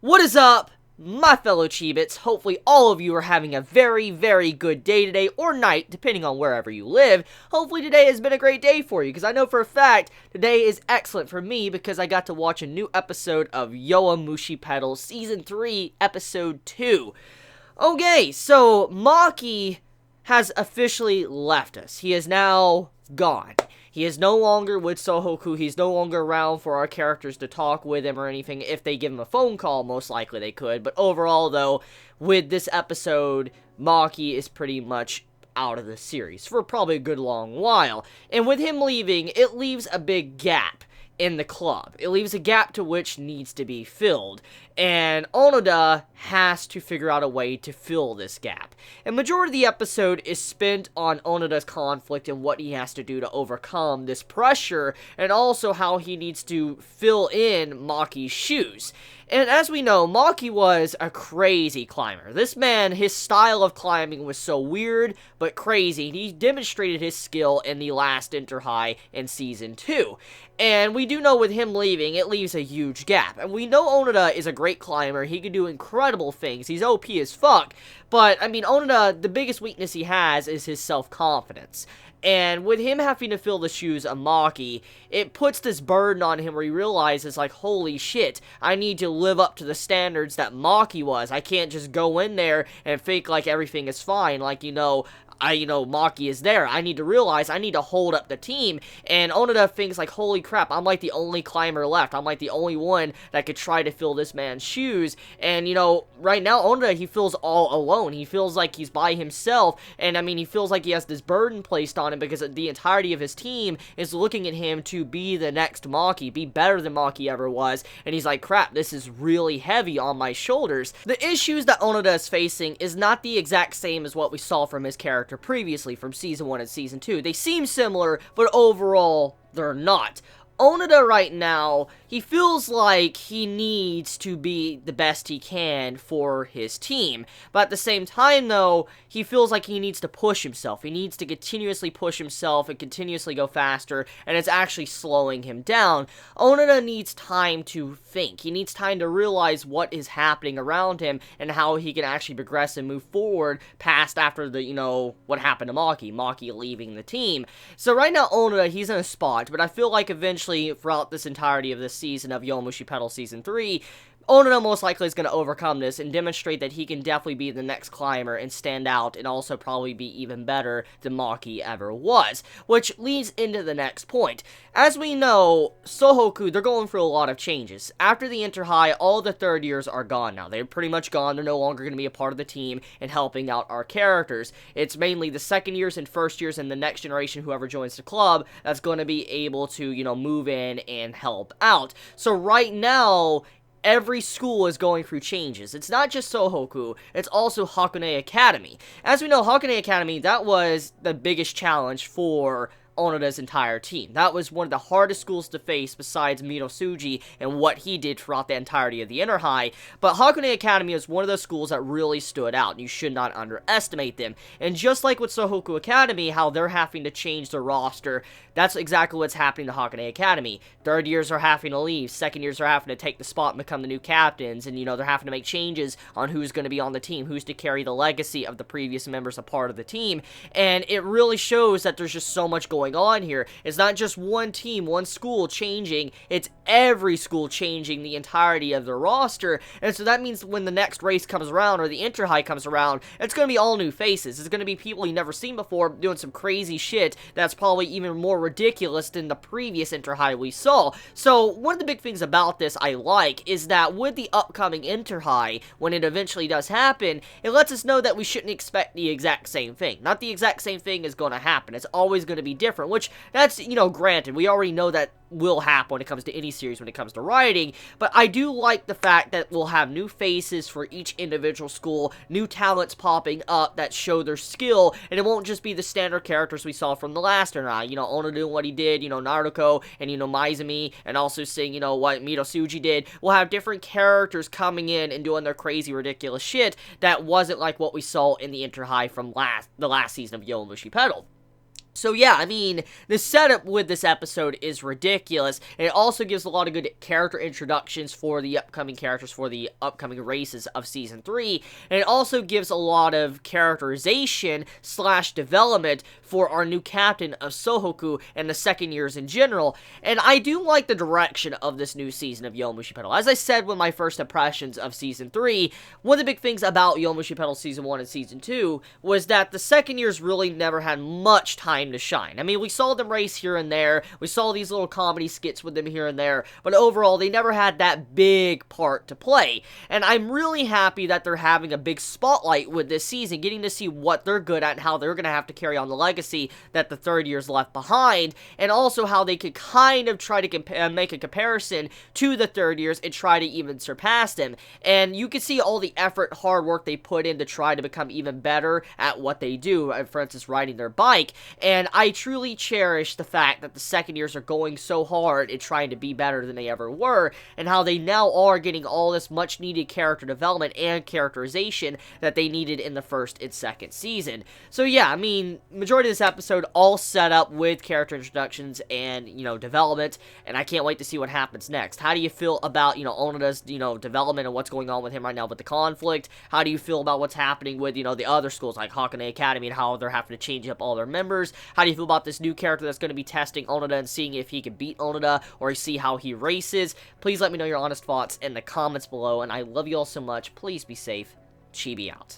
What is up, my fellow Chibits? Hopefully all of you are having a very, very good day today, or night, depending on wherever you live. Hopefully today has been a great day for you, because I know for a fact today is excellent for me, because I got to watch a new episode of Yowamushi Pedal Season 3, Episode 2. Okay, so Maki has officially left us. He is now gone. He is no longer with Sohoku. He's no longer around for our characters to talk with him or anything. If they give him a phone call, most likely they could. But overall, though, with this episode, Maki is pretty much out of the series for probably a good long while. And with him leaving, it leaves a big gap in the club. It leaves a gap to which needs to be filled, and Onoda has to figure out a way to fill this gap. And majority of the episode is spent on Onoda's conflict and what he has to do to overcome this pressure, and also how he needs to fill in Maki's shoes. And as we know, Maki was a crazy climber. This man, his style of climbing was so weird, but crazy. He demonstrated his skill in the last Inter-High in Season 2. And we do know with him leaving, it leaves a huge gap. And we know Onoda is a great climber. He can do incredible things. He's OP as fuck. But, I mean, Onoda, the biggest weakness he has is his self-confidence. And with him having to fill the shoes of Maki, it puts this burden on him where he realizes, like, holy shit, I need to live up to the standards that Maki was. I can't just go in there and fake like everything is fine, like, Maki is there. I need to realize I need to hold up the team. And Onoda thinks like, holy crap, I'm like the only climber left. I'm like the only one that could try to fill this man's shoes. And, right now, Onoda, he feels all alone. He feels like he's by himself. And, I mean, he feels like he has this burden placed on him because the entirety of his team is looking at him to be the next Maki, be better than Maki ever was. And he's like, crap, this is really heavy on my shoulders. The issues that Onoda is facing is not the exact same as what we saw from his character previously from Season 1 and Season 2. They seem similar, but overall, they're not. Onoda right now, he feels like he needs to be the best he can for his team. But at the same time, though, he feels like he needs to push himself. He needs to continuously push himself and continuously go faster, and it's actually slowing him down. Onoda needs time to think. He needs time to realize what is happening around him and how he can actually progress and move forward past after what happened to Maki leaving the team. So right now, Onoda, he's in a spot, but I feel like eventually throughout this entirety of this season of Yowamushi Pedal Season 3, Onoda most likely is going to overcome this and demonstrate that he can definitely be the next climber and stand out and also probably be even better than Maki ever was. Which leads into the next point. As we know, Sohoku, they're going through a lot of changes. After the Inter-High, all the third years are gone now. They're pretty much gone. They're no longer going to be a part of the team and helping out our characters. It's mainly the second years and first years and the next generation, whoever joins the club, that's going to be able to, move in and help out. So right now, every school is going through changes. It's not just Sohoku, it's also Hakone Academy. As we know, Hakone Academy, that was the biggest challenge for Onoda's entire team. That was one of the hardest schools to face besides Mitsuji and what he did throughout the entirety of the Inter-High. But Hakone Academy is one of those schools that really stood out, and you should not underestimate them. And just like with Sohoku Academy, how they're having to change their roster, that's exactly what's happening to Hakone Academy. Third years are having to leave, second years are having to take the spot and become the new captains, and they're having to make changes on who's going to be on the team, who's to carry the legacy of the previous members a part of the team. And it really shows that there's just so much going on here. It's not just one team, one school changing, it's every school changing the entirety of their roster. And so that means when the next race comes around or the Inter-High comes around, it's going to be all new faces. It's going to be people you've never seen before doing some crazy shit that's probably even more ridiculous than the previous Inter-High we saw. So one of the big things about this I like is that with the upcoming Inter-High, when it eventually does happen, it lets us know that we shouldn't expect the exact same thing. Not the exact same thing is going to happen. It's always going to be different, which that's, granted, we already know that will happen when it comes to any series when it comes to writing, but I do like the fact that we'll have new faces for each individual school, new talents popping up that show their skill, and it won't just be the standard characters we saw from the last Inter-High, Ono doing what he did, Naruto, and Maizumi, and also seeing, what Mitsuji did. We'll have different characters coming in and doing their crazy, ridiculous shit that wasn't like what we saw in the Inter-High from the last season of Yowamushi Pedal. So yeah, I mean, the setup with this episode is ridiculous, and it also gives a lot of good character introductions for the upcoming characters for the upcoming races of Season 3, and it also gives a lot of characterization / development for our new captain of Sohoku and the second years in general, and I do like the direction of this new season of Yowamushi Pedal. As I said with my first impressions of Season 3, one of the big things about Yowamushi Pedal Season 1 and Season 2 was that the second years really never had much time to shine. I mean, we saw them race here and there, we saw these little comedy skits with them here and there, but overall, they never had that big part to play, and I'm really happy that they're having a big spotlight with this season, getting to see what they're good at and how they're going to have to carry on the legacy that the third year's left behind, and also how they could kind of try to make a comparison to the third years and try to even surpass them, and you can see all the effort, hard work they put in to try to become even better at what they do, for instance, riding their bike, and I truly cherish the fact that the second years are going so hard in trying to be better than they ever were, and how they now are getting all this much needed character development and characterization that they needed in the first and second season. So yeah, I mean, majority of this episode all set up with character introductions and, you know, development, and I can't wait to see what happens next. How do you feel about, you know, Onoda's, you know, development and what's going on with him right now with the conflict? How do you feel about what's happening with, you know, the other schools like Hakone Academy and how they're having to change up all their members? How do you feel about this new character that's going to be testing Onoda and seeing if he can beat Onoda or see how he races? Please let me know your honest thoughts in the comments below, and I love you all so much. Please be safe. Chibi out.